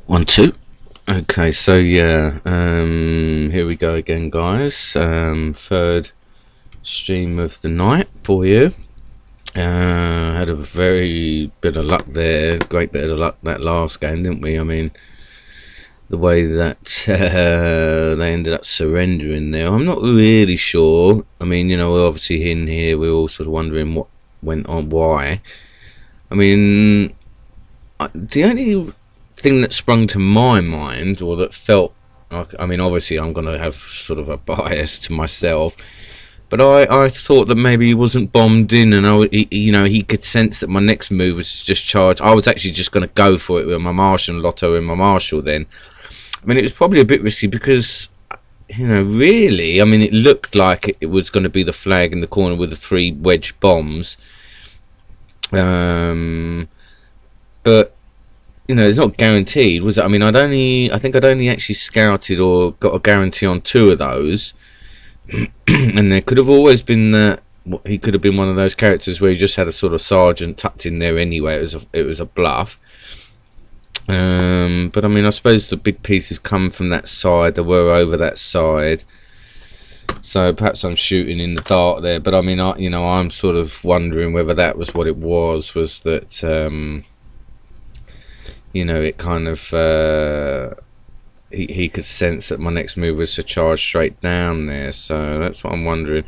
One, two. Okay, so yeah, here we go again, guys. Third stream of the night for you. Had a very bit of luck there, great bit of luck that last game, didn't we? I mean, the way that they ended up surrendering there, I'm not really sure. I mean, you know, we're obviously in here, we're all sort of wondering what went on, why. I mean, the only thing that sprung to my mind, or that felt like, I mean, obviously I'm going to have sort of a bias to myself, but I thought that maybe he wasn't bombed in, and he could sense that my next move was just charge. I was actually just going to go for it with my Martial and Lotto and my Martial then. I mean, it was probably a bit risky because, you know, really, I mean, it looked like it was going to be the flag in the corner with the 3 wedge bombs. But you know, it's not guaranteed, was it? I mean, I think I'd only actually scouted or got a guarantee on 2 of those, and there could have always been that he could have been one of those characters where he just had a sort of sergeant tucked in there anyway. It was a bluff. But I mean, I suppose the big pieces come from that side. They were over that side, so perhaps I'm shooting in the dark there. But I mean, I'm sort of wondering whether that was what it was that. You know, it kind of he could sense that my next move was to charge straight down there, so that's what I'm wondering.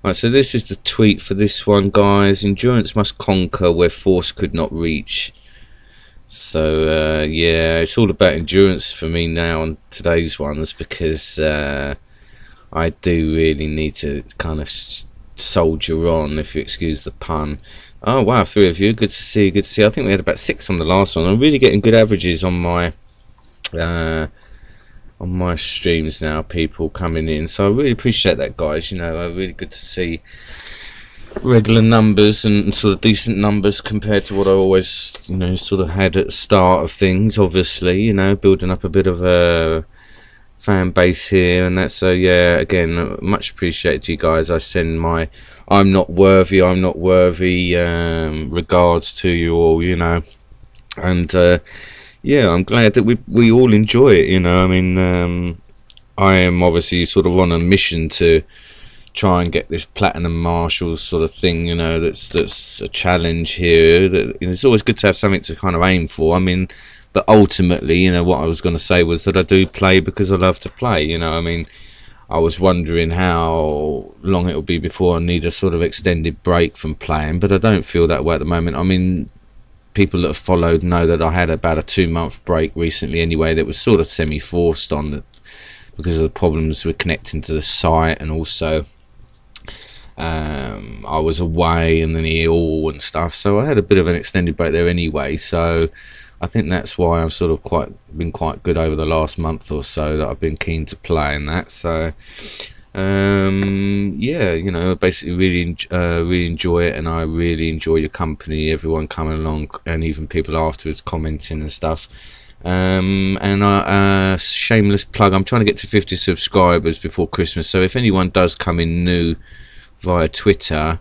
Right, so this is the tweet for this one, guys. Endurance must conquer where force could not reach. So yeah, it's all about endurance for me now on today's ones, because I do really need to kind of soldier on, if you excuse the pun. Oh wow, 3 of you, good to see you, good to see you. I think we had about 6 on the last one. I'm really getting good averages on my streams now, people coming in, so I really appreciate that, guys. You know, really good to see regular numbers and sort of decent numbers compared to what I always, you know, sort of had at the start of things. Obviously, you know, building up a bit of a fan base here, and that's so yeah, again, much appreciated to you guys. I send my I'm not worthy regards to you all, you know, and yeah, I'm glad that we all enjoy it, you know. I mean, I am obviously sort of on a mission to try and get this platinum Martial sort of thing, you know. That's a challenge here. That, you know, it's always good to have something to kind of aim for. I mean, but ultimately, you know, what I was going to say was that I do play because I love to play, you know. I mean, I was wondering how long it will be before I need a sort of extended break from playing, but I don't feel that way at the moment. I mean, people that have followed know that I had about a 2-month break recently anyway, that was sort of semi-forced on that because of the problems with connecting to the site, and also I was away and then ill and stuff, so I had a bit of an extended break there anyway. So I think that's why I've sort of been quite good over the last month or so, that I've been keen to play and that. So yeah, you know, basically really enjoy it, and I really enjoy your company, everyone coming along, and even people afterwards commenting and stuff. And shameless plug, I'm trying to get to 50 subscribers before Christmas, so if anyone does come in new via Twitter,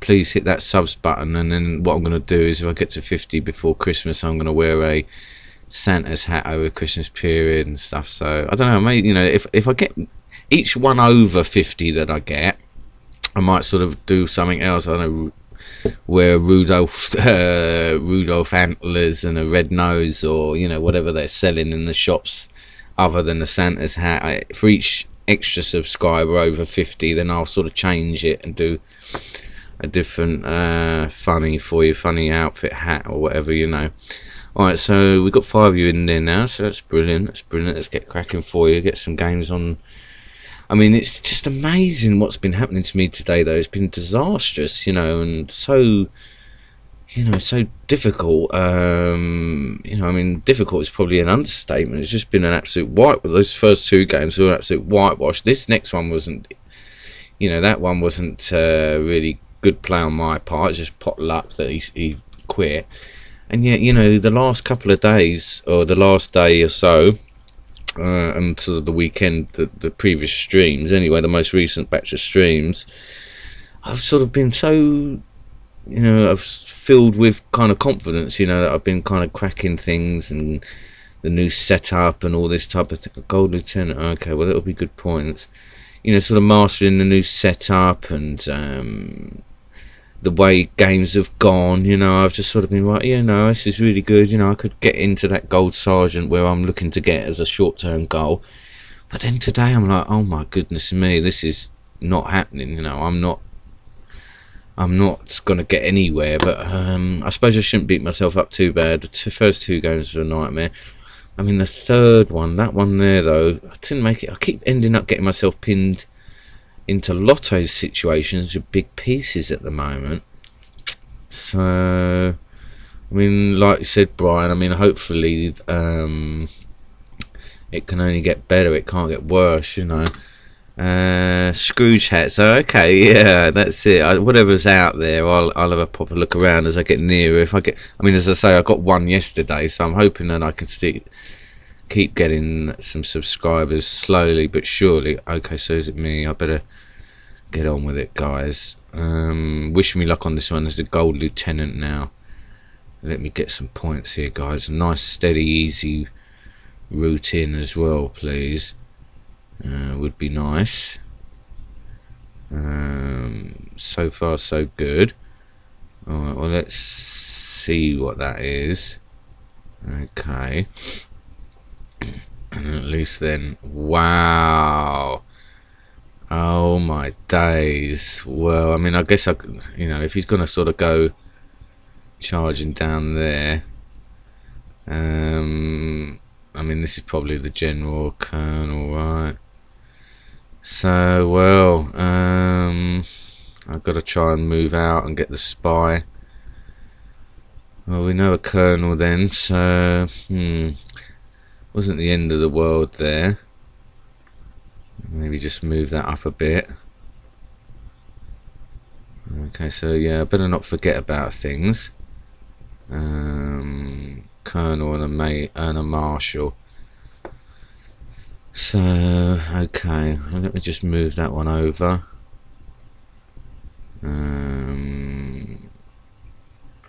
please hit that subs button, and then what I'm going to do is, if I get to 50 before Christmas, I'm going to wear a Santa's hat over Christmas period and stuff. So I don't know, maybe, you know, if I get each one over 50 that I get, I might sort of do something else. I don't know, wear Rudolph antlers and a red nose, or, you know, whatever they're selling in the shops other than the Santa's hat. For each extra subscriber over 50, then I'll sort of change it and do a different funny outfit hat or whatever, you know. Alright, so we've got 5 of you in there now, so that's brilliant, let's get cracking for you, get some games on. I mean, it's just amazing what's been happening to me today, though. It's been disastrous, you know, and so, you know, so difficult. You know, I mean, difficult is probably an understatement. It's just been an absolute white. Those first 2 games were an absolute whitewash. This next one wasn't, you know, that one wasn't really good play on my part. It's just pot luck that he quit. And yet, you know, the last couple of days, or the last day or so, and sort of the weekend, the previous streams anyway, the most recent batch of streams, I've sort of been so, you know, I've filled with kind of confidence, you know, that I've been kind of cracking things and the new setup and all this type of thing. Gold Lieutenant, okay, well that'll be good points. You know, sort of mastering the new setup and the way games have gone. You know, I've just sort of been like, you know, this is really good. You know, I could get into that gold sergeant where I'm looking to get as a short-term goal. But then today I'm like, oh my goodness me, this is not happening. You know, I'm not going to get anywhere. But I suppose I shouldn't beat myself up too bad. The first two games were a nightmare. I mean, the third one, that one there though, I didn't make it. I keep ending up getting myself pinned into lotto situations with big pieces at the moment. So, I mean, like you said, Brian, I mean, hopefully it can only get better. It can't get worse, you know. Scrooge hat. So okay, yeah, that's it. Whatever's out there, I'll have a proper look around as I get nearer. If I get, I mean, as I say, I got one yesterday, so I'm hoping that I can keep getting some subscribers slowly but surely. Okay, so is it me? I better get on with it, guys. Wish me luck on this one. There's the Gold Lieutenant now. Let me get some points here, guys. A nice, steady, easy route in as well, please. Would be nice. So far so good. Alright, well let's see what that is. Okay. And at least then, wow, oh my days. Well, I mean, I guess I could, you know, if he's gonna sort of go charging down there, I mean, this is probably the general or colonel, right? So, well, I've got to try and move out and get the spy. Well, we know a colonel then, so wasn't the end of the world there. Maybe just move that up a bit. Okay, so yeah, I better not forget about things. Colonel and a marshal. So okay, let me just move that one over. I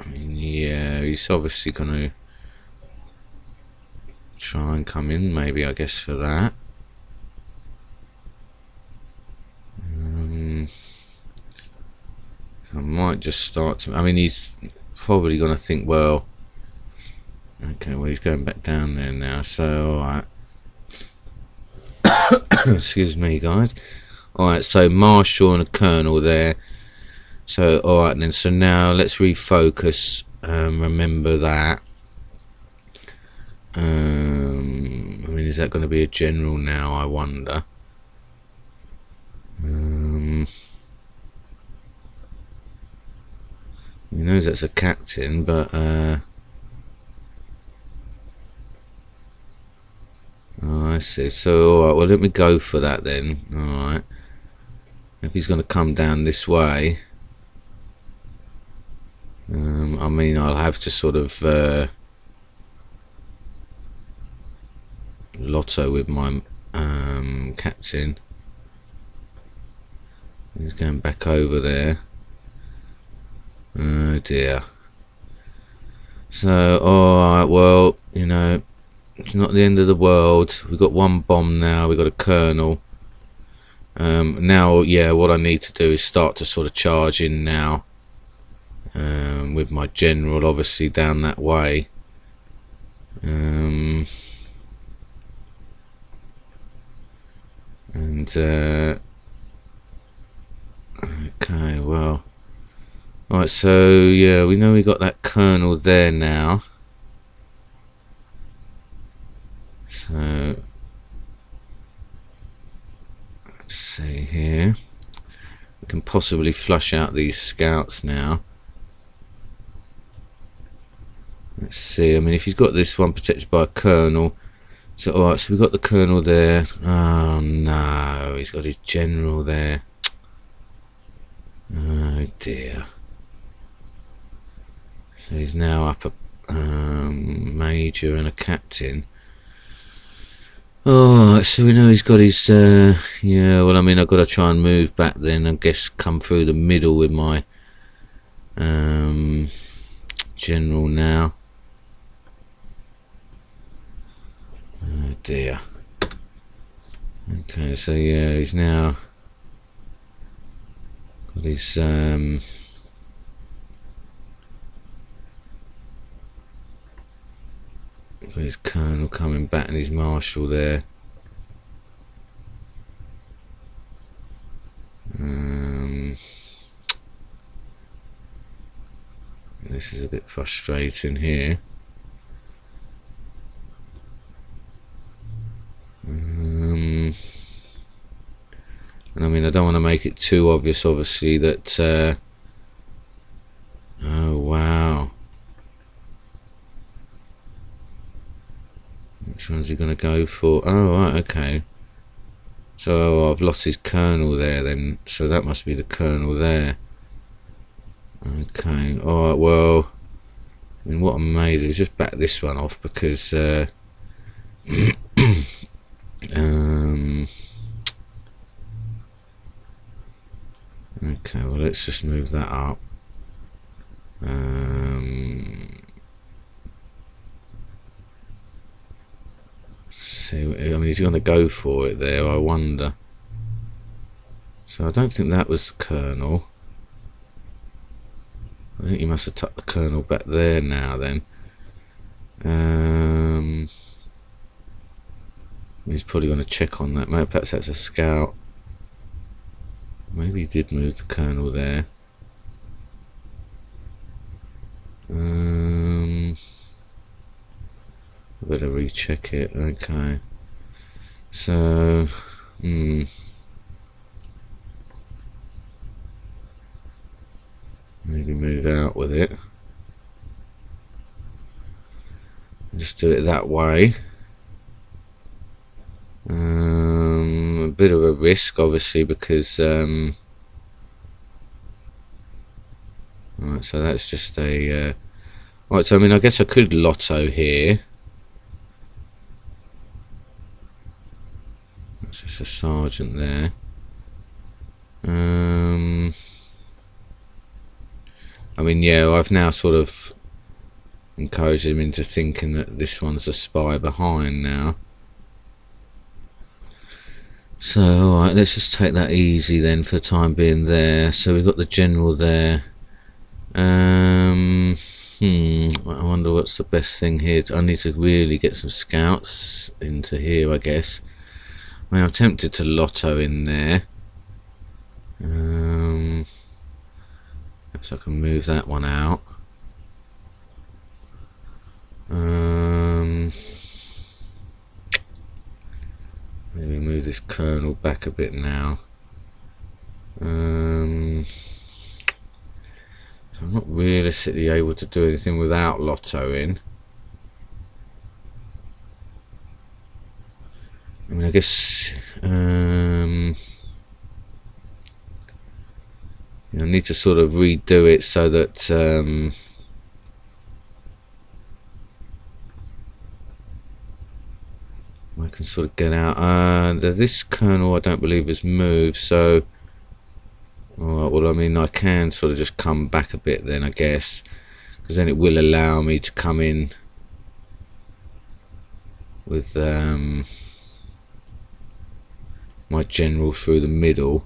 mean, yeah, he's obviously gonna try and come in, maybe, I guess, for that. I might just start to, I mean, he's probably gonna think, well, okay, well, he's going back down there now, so alright. Excuse me, guys. Alright, so Marshal and a Colonel there. So, alright then, so now let's refocus. Remember that. I mean, is that going to be a general now, I wonder? He knows that's a captain, but oh, I see. So alright, well, let me go for that then. Alright, if he's going to come down this way, I mean, I'll have to sort of lotto with my captain. He's going back over there. Oh dear. So alright, well, you know, it's not the end of the world. We've got one bomb now. We've got a colonel. Now, yeah, what I need to do is start to sort of charge in now, with my general obviously down that way. Okay, well, alright, so yeah, we know we got that colonel there now. So let's see here. We can possibly flush out these scouts now. Let's see, I mean, if he's got this one protected by a colonel. So alright, so we've got the colonel there. Oh no, he's got his general there. Oh dear. So he's now up a major and a captain. Oh, so we know he's got his yeah, well, I mean, I've got to try and move back then, I guess, come through the middle with my general now. Oh dear. Okay, so yeah, he's now got his colonel coming back and his marshal there. This is a bit frustrating here. And I mean, I don't want to make it too obvious, obviously, that oh wow, which one's he going to go for? Oh right, okay. So I've lost his colonel there then, so that must be the colonel there. Okay, alright, well, I mean, what I made is just back this one off because okay, well, let's just move that up. See, I mean, he's going to go for it there, I wonder. So I don't think that was the colonel. I think he must have tucked the colonel back there now then. He's probably going to check on that. Maybe perhaps that's a scout. Maybe he did move the colonel there. I better recheck it. Okay. So, maybe move out with it. Just do it that way. A bit of a risk, obviously, because right, so that's just a right. So I mean, I guess I could lotto here. That's just a sergeant there. I mean, yeah, I've now sort of encouraged him into thinking that this one's a spy behind now. So, alright, let's just take that easy then for the time being there. So we've got the general there. I wonder what's the best thing here. I need to really get some scouts into here, I guess. I mean, I'm tempted to lotto in there. Perhaps I can move that one out. Maybe move this colonel back a bit now. So I'm not realistically able to do anything without lottoing. I mean, I guess I need to sort of redo it so that I can sort of get out. This colonel I don't believe has moved, so alright, well I mean I can sort of just come back a bit then, I guess, because then it will allow me to come in with my general through the middle.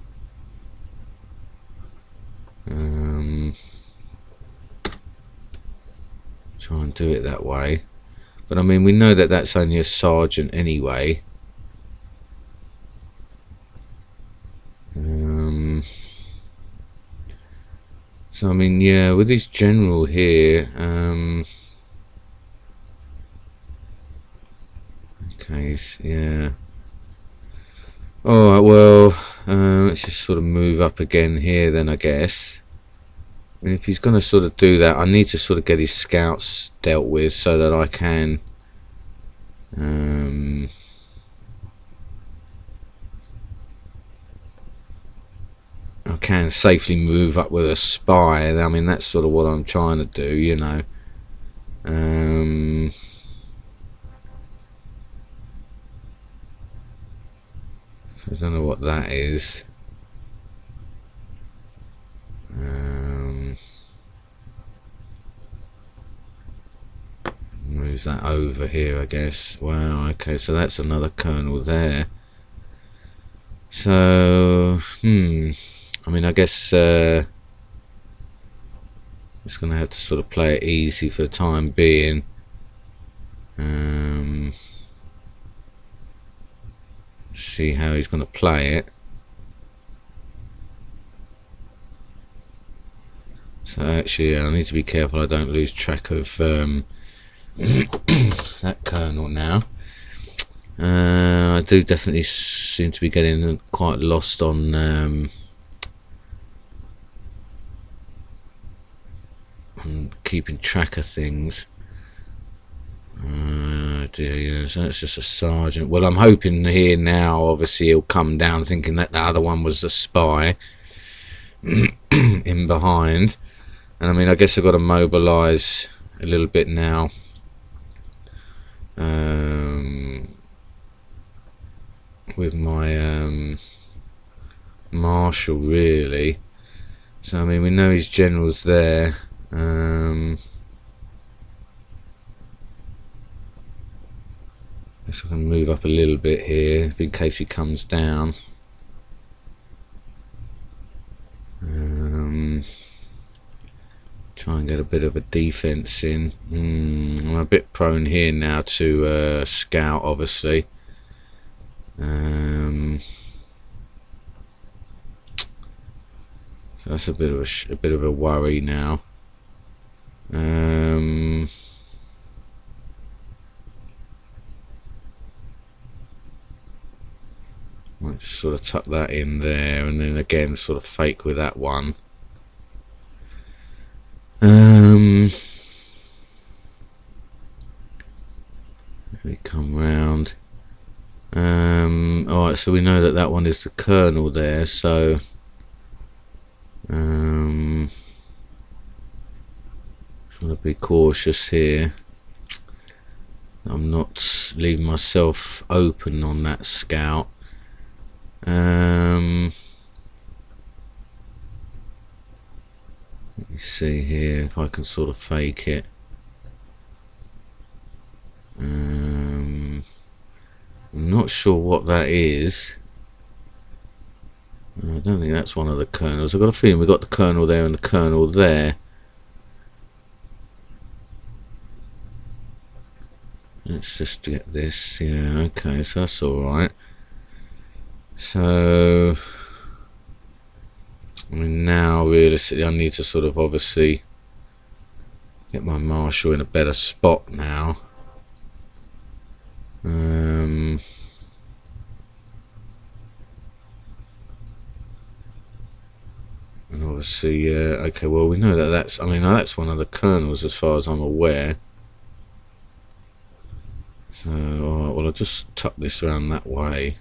Try and do it that way. But I mean, we know that that's only a sergeant anyway. So I mean, yeah, with this general here, okay, yeah. Alright, well, let's just sort of move up again here then, I guess. And if he's going to sort of do that, I need to sort of get his scouts dealt with so that I can safely move up with a spy. I mean, that's sort of what I'm trying to do, you know. I don't know what that is. Move moves that over here, I guess. Wow, okay, so that's another kernel there. So, I mean, I guess just going to have to sort of play it easy for the time being. See how he's going to play it. So actually, I need to be careful I don't lose track of that kernel now. I do definitely seem to be getting quite lost on keeping track of things. Dear, yeah, so that's just a sergeant. Well, I'm hoping here now, obviously, he'll come down thinking that the other one was a spy in behind. And I mean, I guess I've got to mobilise a little bit now. With my marshal, really. So I mean, we know his general's there. So I can move up a little bit here in case he comes down. Try and get a bit of a defense in. I'm a bit prone here now to scout, obviously. So that's a bit of a worry now. Might just sort of tuck that in there, and then again sort of fake with that one. Let me come round. Alright, so we know that that one is the colonel there, so I'm trying to be cautious here. I'm not leaving myself open on that scout. Let me see here if I can sort of fake it. I'm not sure what that is. I don't think that's one of the colonels. I've got a feeling we've got the colonel there and the colonel there. Let's just get this. Yeah, okay, so that's alright. So I mean, now realistically I need to sort of obviously get my marshal in a better spot now. And obviously, okay, well we know that that's, I mean, that's one of the colonels as far as I'm aware. So, alright, well I'll just tuck this around that way.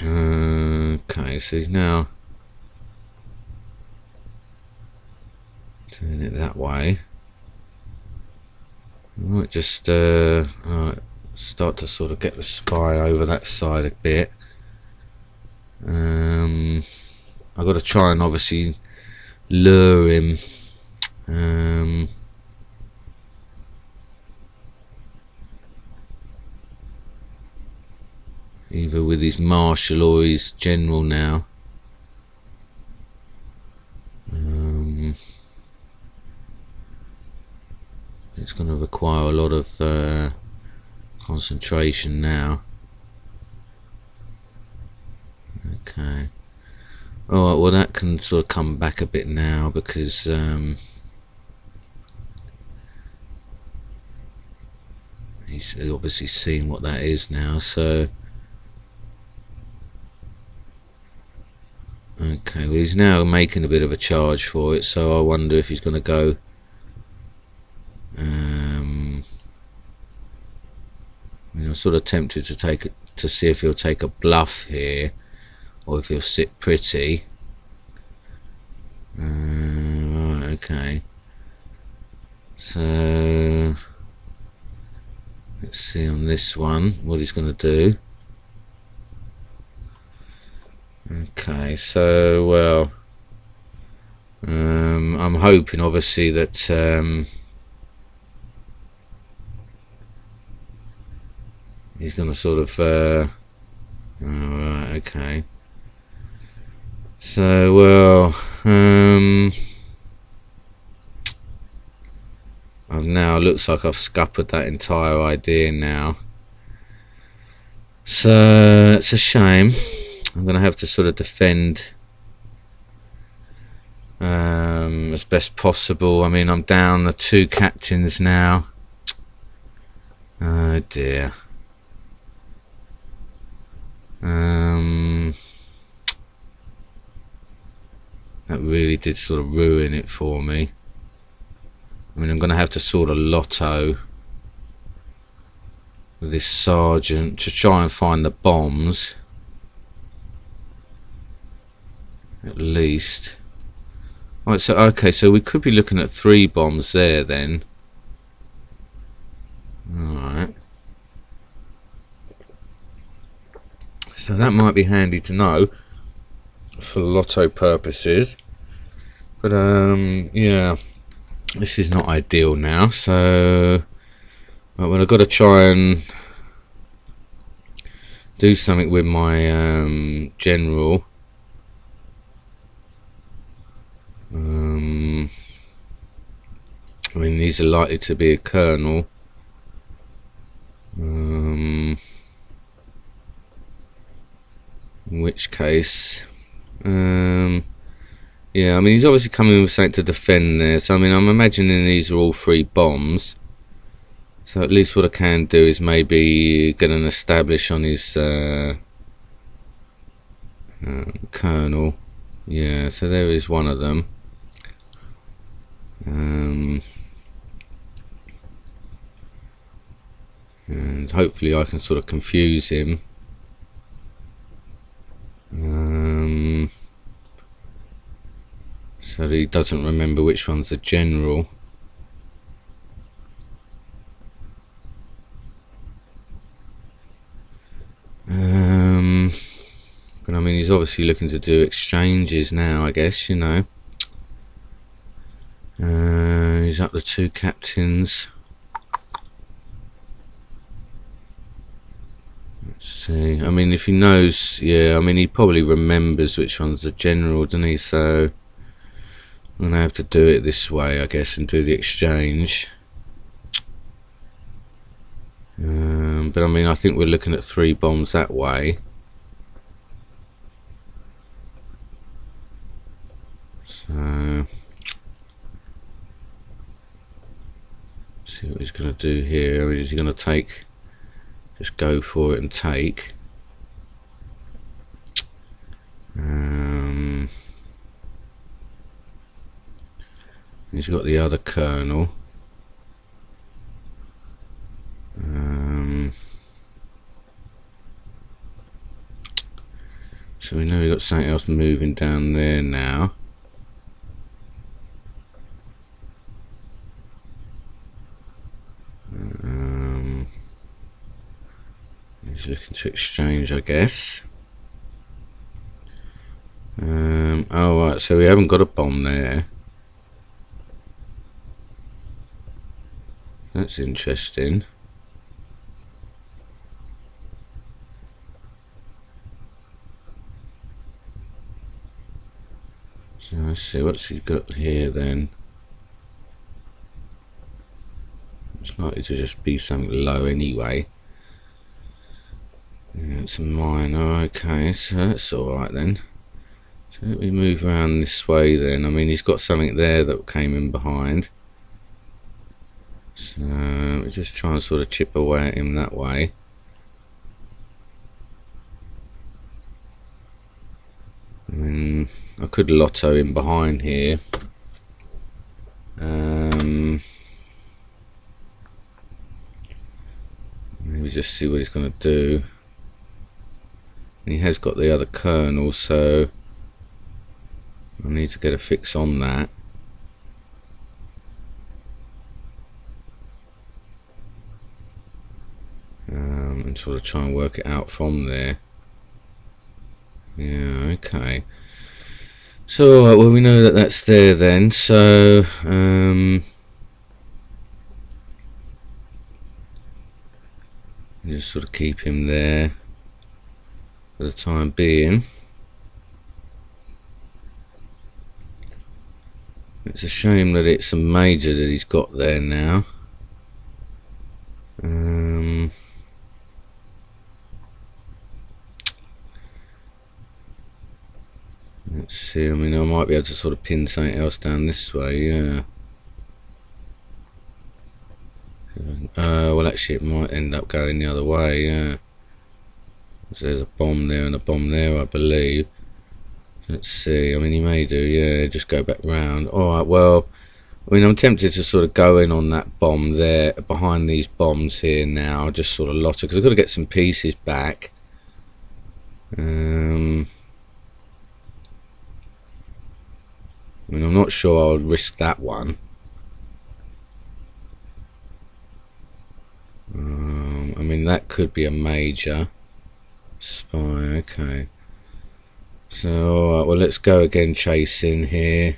Okay, so he's now doing it that way. I might just start to sort of get the spy over that side a bit. I've got to try and obviously lure him. Either with his marshal or his general now. It's going to require a lot of concentration now. Okay. Alright, well that can sort of come back a bit now because he's obviously seen what that is now, so okay, well he's now making a bit of a charge for it, so I wonder if he's going to go I mean, I'm sort of tempted to take it to see if he'll take a bluff here or if he'll sit pretty. Right, okay, so let's see on this one what he's going to do. Okay, so well, I'm hoping obviously that He's gonna sort of alright, okay. So, well, I've now, looks like I've scuppered that entire idea now. So, it's a shame. I'm going to have to sort of defend as best possible. I mean, I'm down the 2 captains now. Oh dear. That really did sort of ruin it for me. I mean, I'm going to have to sort of lotto with this sergeant to try and find the bombs. At least. Right, so okay, so we could be looking at 3 bombs there then. Alright. So that might be handy to know for lotto purposes. But yeah, this is not ideal now, so well, I've got to try and do something with my general. I mean, these are likely to be a colonel. In which case, yeah, I mean, he's obviously coming with something to defend there. So I mean, I'm imagining these are all 3 bombs. So at least what I can do is maybe get an establish on his colonel. Yeah, so there is one of them. And hopefully I can sort of confuse him. So that he doesn't remember which one's the general. But I mean, he's obviously looking to do exchanges now, I guess, you know. He's up to 2 captains. Let's see. I mean, if he knows, yeah, I mean, he probably remembers which one's the general, doesn't he? So I'm gonna have to do it this way, I guess, and do the exchange. But I mean, I think we're looking at 3 bombs that way. So see what he's going to do here. Is he going to take, just go for it and take? He's got the other colonel. So we know we've got something else moving down there now. He's looking to exchange, I guess. Oh right, so we haven't got a bomb there. That's interesting. So let's see, what's he got here then? It's likely to just be something low anyway. Yeah, it's a minor, okay, so that's alright then. So let me move around this way then. I mean, he's got something there that came in behind. So we just try and sort of chip away at him that way. I mean, I could lotto him behind here. Maybe just see what he's going to do. And he has got the other colonel, so I need to get a fix on that. And sort of try and work it out from there. Yeah, okay. So, well, we know that that's there then, so Just sort of keep him there for the time being. It's a shame that it's a major that he's got there now. Let's see, I mean, I might be able to sort of pin something else down this way, yeah. Well, actually, it might end up going the other way, yeah. So there's a bomb there and a bomb there, I believe. Let's see, I mean, he may do, yeah, just go back round. Alright, well, I mean, I'm tempted to sort of go in on that bomb there, behind these bombs here now, just sort of lotter, because I've got to get some pieces back. I mean, I'm not sure I would risk that one. I mean, that could be a major spy, okay. So, alright, well, let's go again chasing here.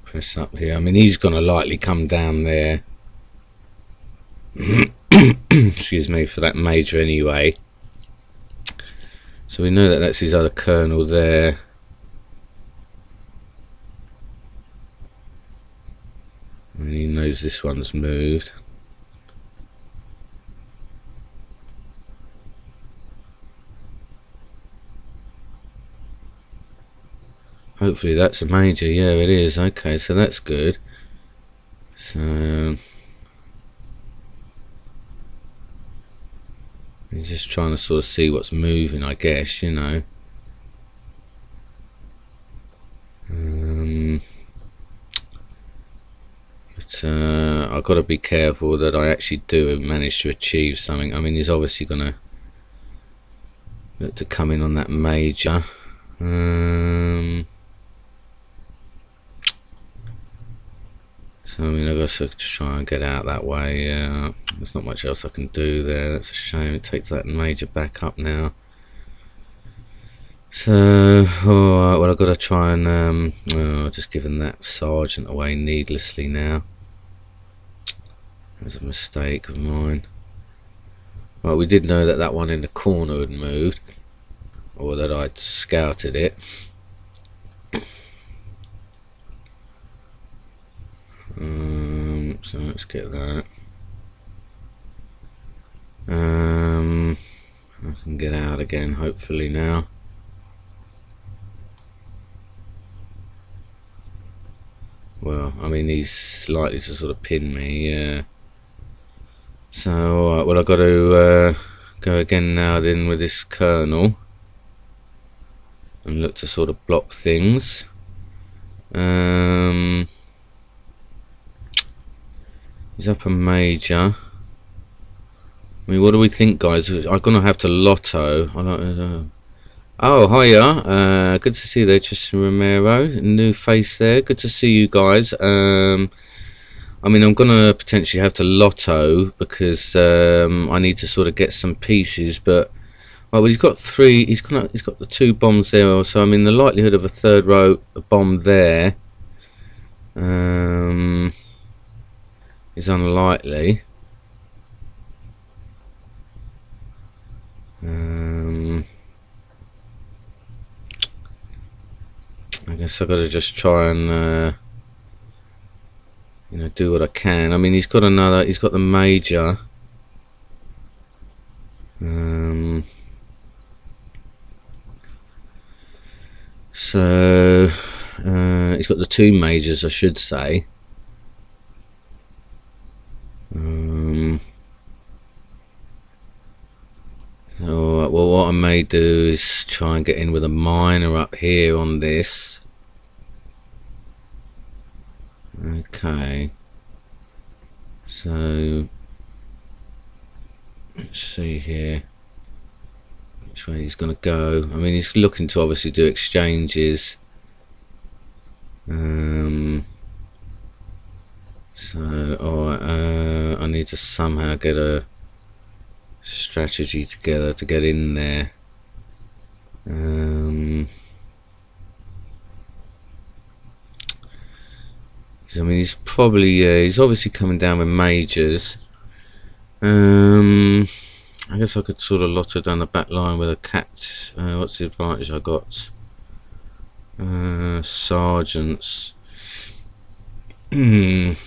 Press up here. I mean, he's going to likely come down there. Excuse me, for that major anyway. So we know that that's his other colonel there. And he knows this one's moved. Hopefully that's a major. Yeah, it is. Okay, so that's good. So he's just trying to sort of see what's moving, I guess, you know. But I've got to be careful that I actually do manage to achieve something. I mean, he's obviously going to look to come in on that major. So I mean, I guess I could just try and get out that way. There's not much else I can do there. That's a shame. It takes that major back up now. So, alright, well, I've got to try and just giving that sergeant away needlessly now. That was a mistake of mine. Well, we did know that that one in the corner had moved, or that I'd scouted it. So let's get that. I can get out again, hopefully now. Well, I mean, he's likely to sort of pin me, yeah. So, alright, well, I've got to go again now then with this colonel and look to sort of block things. He's up a major. I mean, what do we think, guys? I'm gonna have to lotto. I don't. Oh, hiya. Good to see you there, Tristan Romero. New face there. Good to see you guys. I mean, I'm gonna potentially have to lotto because I need to sort of get some pieces. But well, he's got three. He's got the two bombs there. So I mean, the likelihood of a third row bomb there is unlikely. I guess I've got to just try and you know, do what I can. I mean, he's got the major. So he's got the two majors, I should say. So, well, what I may do is try and get in with a minor up here on this. Okay. So let's see here which way he's going to go. I mean, he's looking to obviously do exchanges. So, alright, I need to somehow get a strategy together to get in there. I mean, he's probably, he's obviously coming down with majors. I guess I could sort of lotto down the back line with a cat. What's the advantage I got? Sergeants. Alright,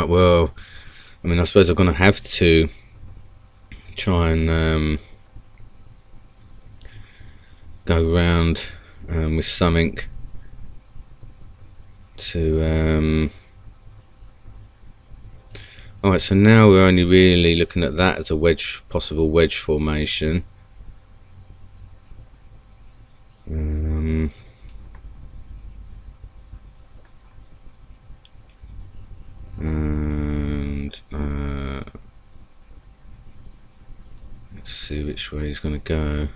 well, I mean, I suppose I'm going to have to try and go round with something to alright, so now we're only really looking at that as a wedge, possible wedge formation. And let's see which way he's going to go.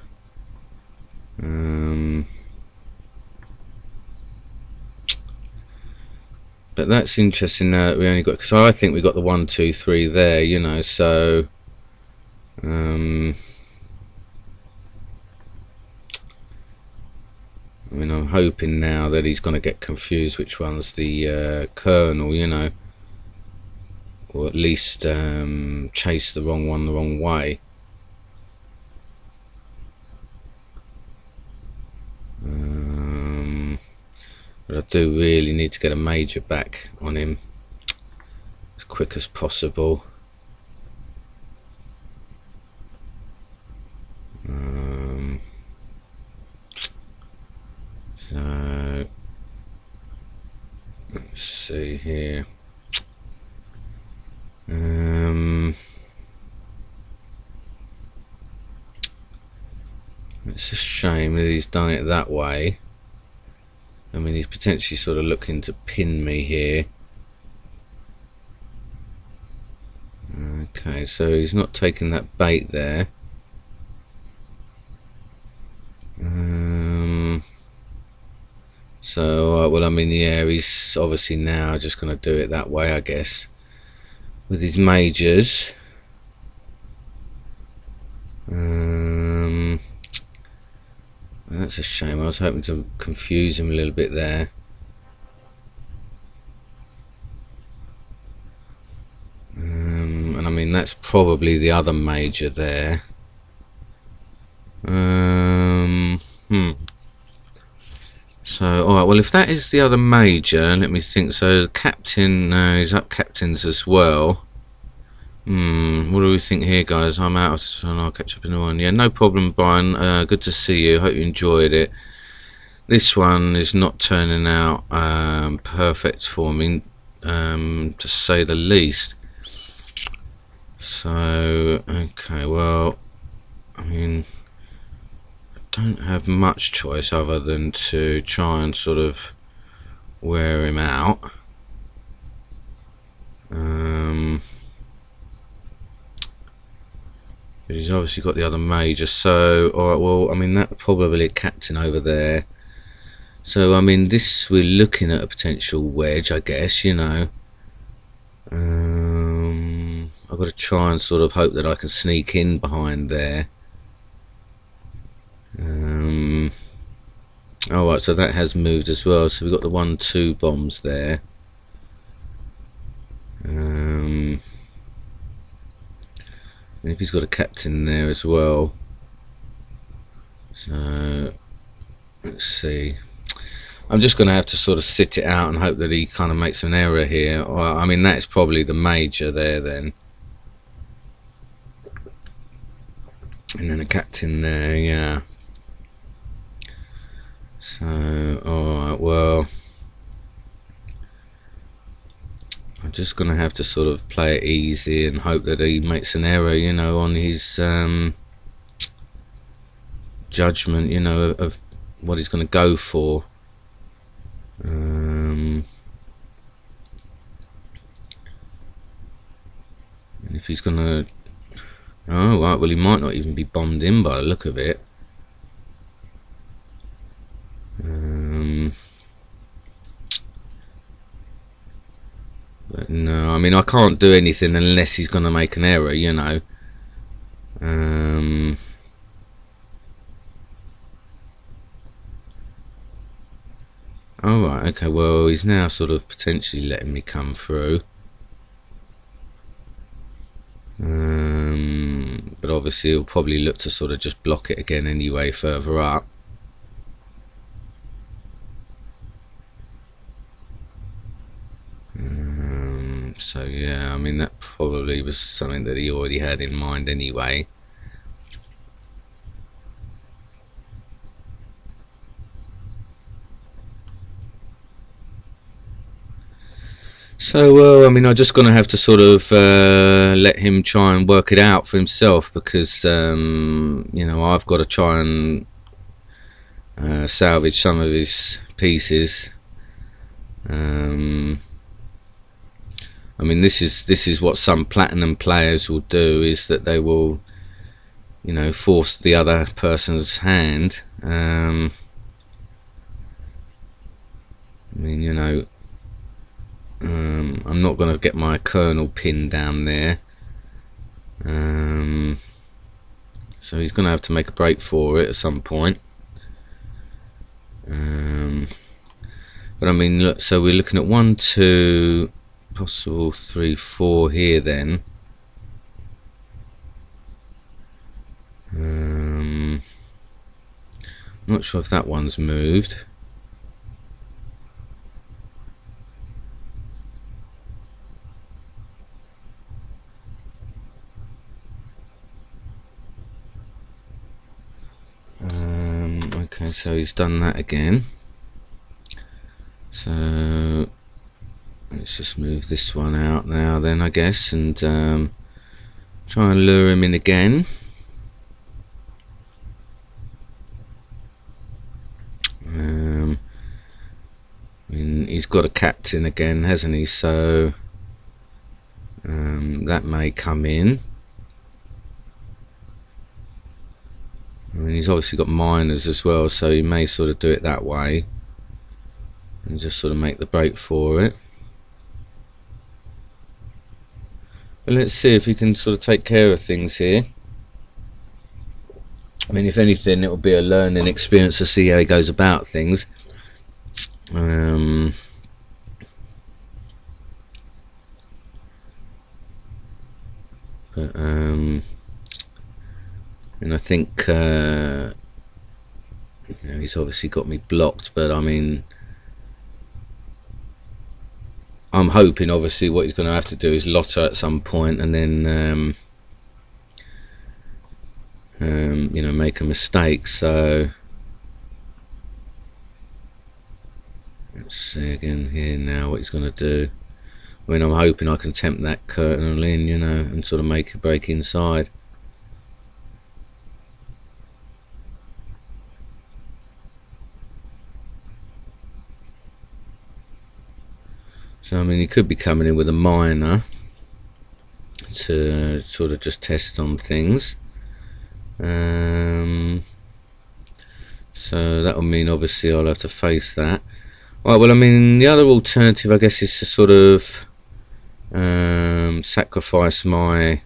But that's interesting now that we only got, because I think we got the 1, 2, 3 there, you know, so I mean, I'm hoping now that he's going to get confused which one's the colonel, you know, or at least chase the wrong one the wrong way. But I do really need to get a major back on him as quick as possible. So let's see here. It's a shame that he's done it that way. I mean, he's potentially sort of looking to pin me here. Okay, so he's not taking that bait there. So, well, I mean, yeah, he's obviously now just going to do it that way, I guess, with his majors. That's a shame. I was hoping to confuse him a little bit there. And I mean, that's probably the other major there. So, alright, well, if that is the other major, let me think. So, the captain is up captains as well. What do we think here, guys? I'm out, and I'll catch up in the one. Yeah, no problem, Brian. Good to see you. Hope you enjoyed it. This one is not turning out perfect for me, to say the least. So, okay, well, I mean, I don't have much choice other than to try and sort of wear him out. But he's obviously got the other major, so alright, well, I mean, that's probably a captain over there. So, I mean, this, we're looking at a potential wedge, I guess, you know. I've got to try and sort of hope that I can sneak in behind there. Alright, so that has moved as well, so we've got the 1, 2 bombs there. And if he's got a captain there as well, so let's see. I'm just going to have to sort of sit it out and hope that he kind of makes an error here. Well, I mean, that's probably the major there then, and then a captain there, yeah. So, alright, well, I'm just going to have to sort of play it easy and hope that he makes an error, you know, on his judgment, you know, of what he's going to go for. And if he's going to... Oh, right, well, he might not even be bombed in by the look of it. But no, I mean, I can't do anything unless he's going to make an error, you know. Oh right, okay, well he's now sort of potentially letting me come through. But obviously he'll probably look to sort of just block it again anyway further up. So yeah, I mean that probably was something that he already had in mind anyway. So I mean I'm just going to have to sort of let him try and work it out for himself, because you know, I've got to try and salvage some of his pieces. I mean this is what some platinum players will do, is that they will, you know, force the other person's hand. I mean, you know, I'm not going to get my colonel pinned down there, so he's going to have to make a break for it at some point. But I mean, look, so we're looking at 1, 2, possible 3, 4 here then. Not sure if that one's moved. Okay, so he's done that again. So let's just move this one out now then, I guess, and try and lure him in again. I mean, he's got a captain again, hasn't he? So that may come in. I mean, he's obviously got miners as well, so he may sort of do it that way and just sort of make the break for it. But let's see if he can sort of take care of things here. I mean, if anything, it will be a learning experience to see how he goes about things. And I think you know, he's obviously got me blocked, but I mean, I'm hoping obviously what he's going to have to do is lotter at some point, and then you know, make a mistake. So let's see again here now what he's going to do. I mean, I'm hoping I can tempt that colonel in, you know, and sort of make a break inside. So I mean, he could be coming in with a miner to sort of just test on things. So that will mean obviously I'll have to face that. Right, well, I mean, the other alternative, I guess, is to sort of sacrifice my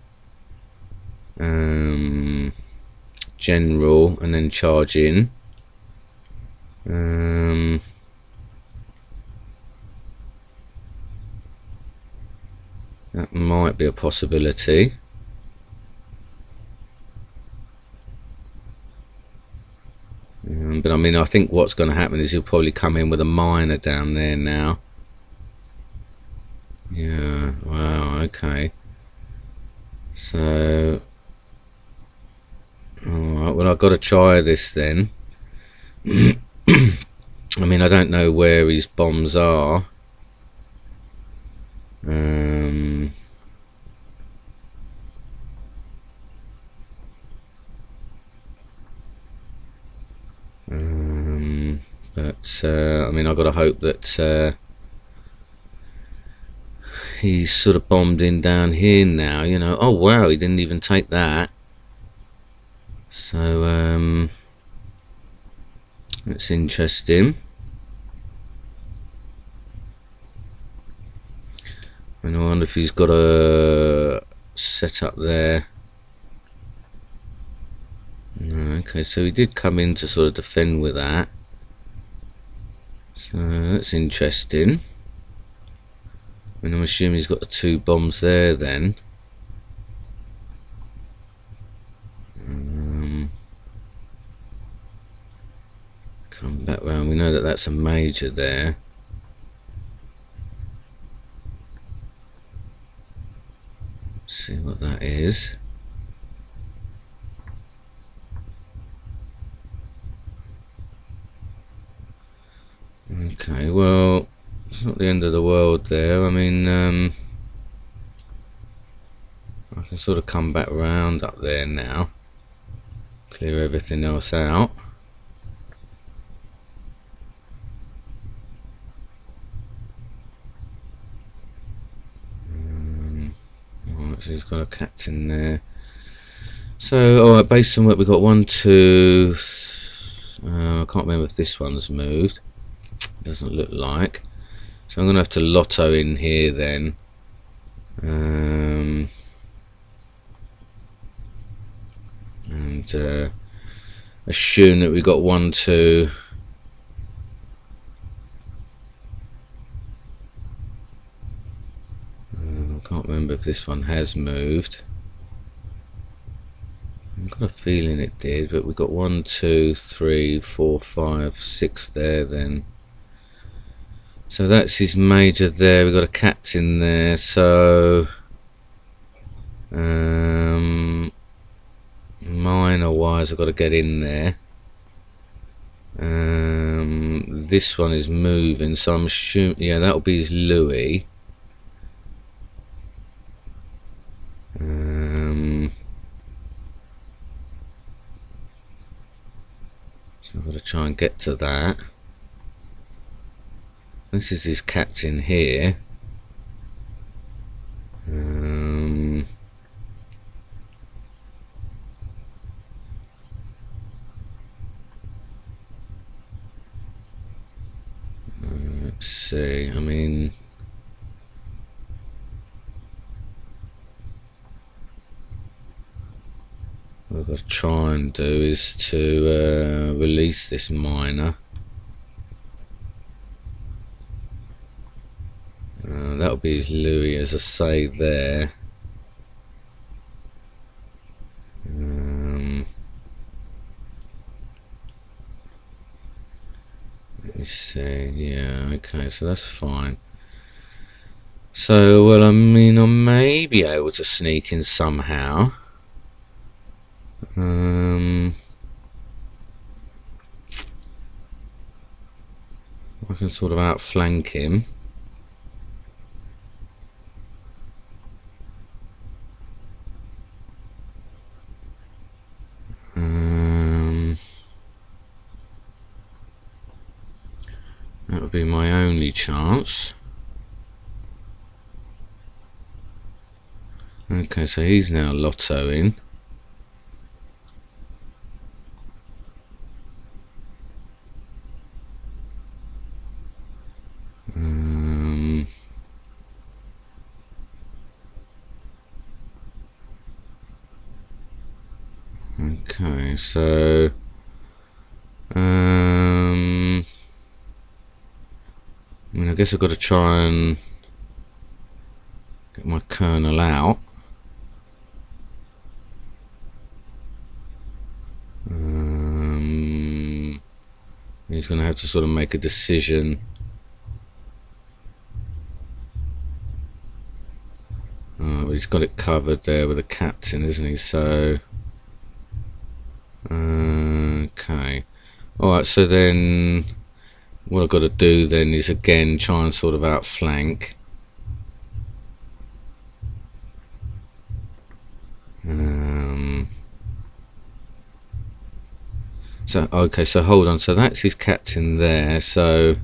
general and then charge in. That might be a possibility. But I mean, I think what's going to happen is he'll probably come in with a miner down there now. Yeah, wow, okay. So, alright, well, I've got to try this then. I mean, I don't know where his bombs are. But I mean, I've got to hope that he's sort of bombed in down here now, you know. Oh wow, he didn't even take that. So that's interesting. And I wonder if he's got a set up there. No, okay, so he did come in to sort of defend with that. So that's interesting. And I'm assuming he's got the 2 bombs there then. Come back round. We know that that's a major there. See what that is. Okay, well, it's not the end of the world there. I mean, I can sort of come back round up there now. Clear everything else out. Right, so he's got a captain there. So, alright, based on what we've got, 1, 2... I can't remember if this one's moved. Doesn't look like. So I'm going to have to lotto in here then. And assume that we got 1, 2. I can't remember if this one has moved. I've got a feeling it did, but we've got 1, 2, 3, 4, 5, 6 there then. So that's his major there. We've got a captain there. So minor wise, I've got to get in there. This one is moving, so I'm assuming, yeah, that'll be his Louis. So I've got to try and get to that. This is his captain here. Let's see, I mean, what I've got to try and do is to release this miner. That'll be his Louis, as I say there. Let me see, yeah, okay, so that's fine. So, well, I mean, I may be able to sneak in somehow. I can sort of outflank him. That would be my only chance. Okay, so he's now lottoing. Okay, so I mean, I guess I've got to try and get my colonel out. He's going to have to sort of make a decision. But he's got it covered there with a captain, isn't he? So okay, alright, so then what I've got to do then is again try and sort of outflank. So okay, so hold on, so that's his captain there, so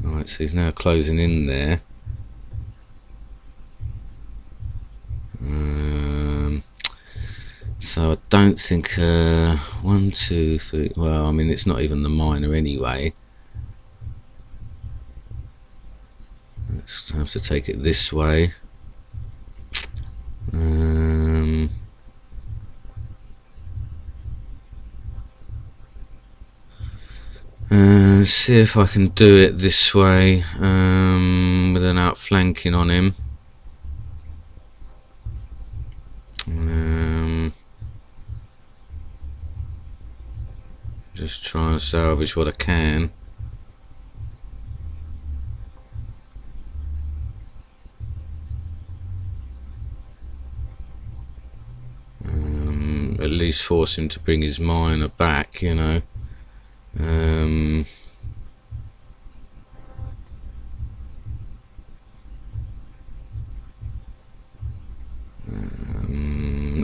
alright, so he's now closing in there. So I don't think 1, 2, 3, well, I mean, it's not even the miner anyway. Let's have to take it this way. Let's see if I can do it this way, with an outflanking on him. Just try and salvage what I can. At least force him to bring his miner back, you know.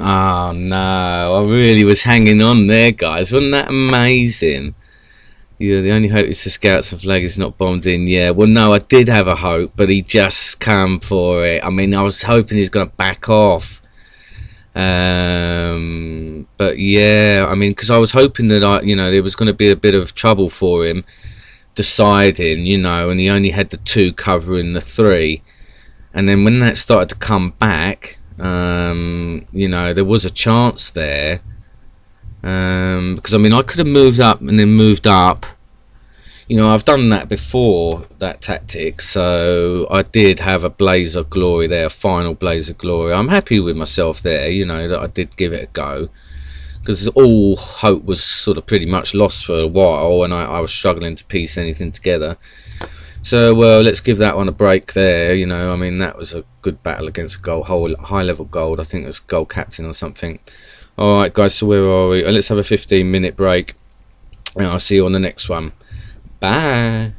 Oh no, I really was hanging on there, guys. Wasn't that amazing? Yeah, the only hope is the scouts and flag is not bombed in. Yeah, well, no, I did have a hope, but he just come for it. I mean, I was hoping he's going to back off. But yeah, I mean, because I was hoping that there was going to be a bit of trouble for him deciding, you know, and he only had the 2 covering the 3. And then when that started to come back, you know, there was a chance there. Because I mean, I could have moved up and then moved up. You know, I've done that before, that tactic. So I did have a blaze of glory there, a final blaze of glory. I'm happy with myself there, you know, that I did give it a go, because all hope was sort of pretty much lost for a while, and I was struggling to piece anything together. So, well, let's give that one a break there, you know. I mean, that was a good battle against a gold, high level gold. I think it was gold captain or something. Alright guys, so where are we? Let's have a 15-minute break, and I'll see you on the next one. Bye.